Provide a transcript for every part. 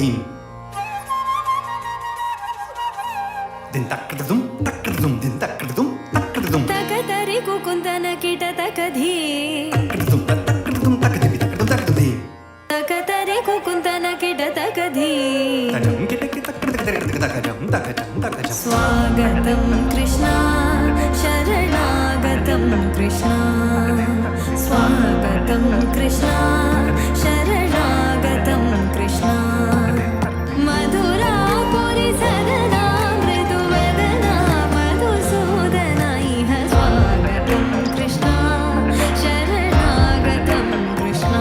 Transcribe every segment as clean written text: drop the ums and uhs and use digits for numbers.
ధీం దిన్ తక్కడదుం తక్కడదుం దిన్ తక్కడదుం తక్కడదుం తకతరి కుకుందన కిట తకధీ తక్కడదుం తక్కడదుం తక్కదిమి తక్కడదుం తక్కది తకతరి కుకుందన కిట తకధీ తజం కిటకి తక్కడదక తకజం తకజం తకజం స్వాగతం కృష్ణ శరణాగతం కృష్ణ స్వాగతం కృష్ణ శరణాగతం కృష్ణ మధురాపురి సదనా మృదువదనా మధుసూదన ఇహ స్వాగతం కృష్ణ శరణాగతం కృష్ణ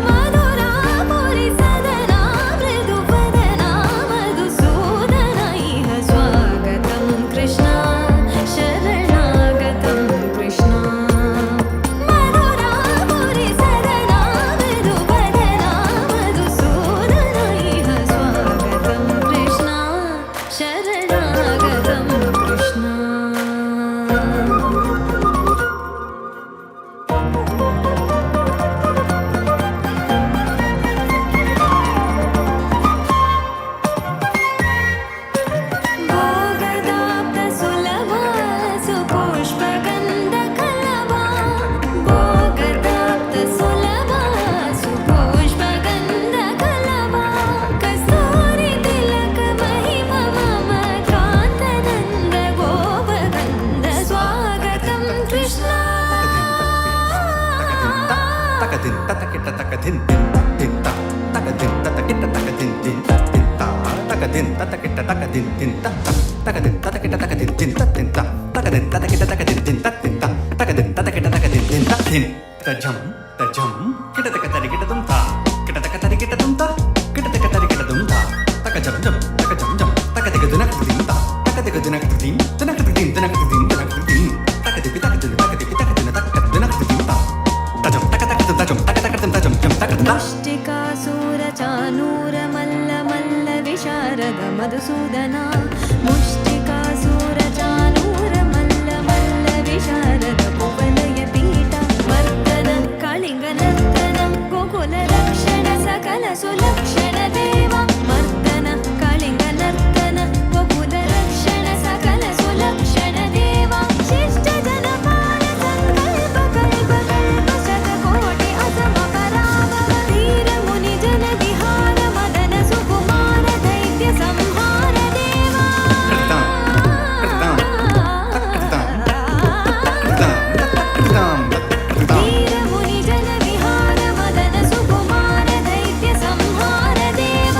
మధురాపురి సదనా మృదువదనా మధుసూదన ఇహ స్వాగతం కృష్ణ శరణాగతం కృష్ణ మధురాపురి సదనా మృదువదనా మధుసూదన ఇహ స్వాగతం కృష్ణ శరణాగతం కృష్ణ భోగదాప్త సులభ సుపుష్పగంధ కలభా భోగదాప్త సులభ సుపుష్పగంధ కలభా కస్తూరి తిలక మహిమ మమ కాంతనంద గోపగంధ స్వాగతం కృష్ణ తకదిన్ తతకిట తకదిన్ దిన్ త తకదిన్ తతకిట తకదిన్ దిన్ దిన్ త తకదిన్ తతకిట తకదిన్ దిన్ త తకదిన్ తతకిట తకదిన్ దిన్ త దిన్ త తకదిన్ తతకిట తకదిన్ దిన్ త దిన్ త తకదిన్ తతకిట తకదిన్ దిన్ త దిన్ తజం తజం కిటతక తరికిటదుం త కిటతక తరికిటదుం త కిటతక తరికిటదుం త తకజం జం తకజం జం తకదిగ దునకదిం త తకదిగ దునకదిం దునకదిం దునకదిం దునకదిం తకదిపి తకదిన తకదిపి తకదిన తకదినకదిం త తజం తకతకదం తజం తకతకదం తజం జం తకదం ముష్టికాసుర చానూర మల్ల మల్ల విశారద మధుసూదన ముష్టికాసుర చానూర మల్ల మల్ల విశారద కువలయ పీఠ వర్తన కళింగ నర్తన గోకుల రక్షణ సకల సులక్షణ దేవ మర్దన కళింగ నర్తన గోకుల రక్షణ సకల సులక్షణ దేవ శిష్ట జనపాల సంకల్ప కల్ప కల్ప శతకోటి అసమ పరాభవ ధీర ముని జన విహార మదన సుకుమార దైత్య సంహార దేవ ధీర ముని జన విహార మదన సుకుమార దైత్య సంహార దేవ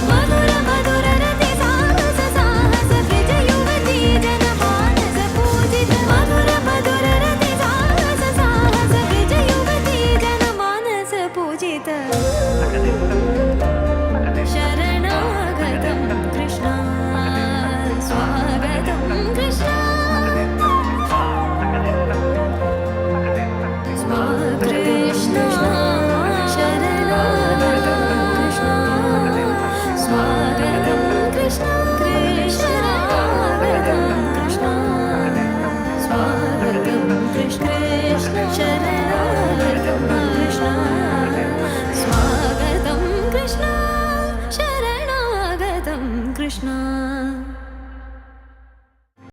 మధుర మధుర రతి సాహస సాహస బ్రజ యువతీ జన మానస పూజిత మధుర మధుర రతి సాహస సాహస బ్రజ యువతీ జన మానస పూజిత శరణాగతం కృష్ణ స్వాగతం కృష్ణ కృష్ణ శరణాగతం కృష్ణ స్వాగతం కృష్ణ శరణాగతం కృష్ణ స్వాగతం కృష్ణ శరణ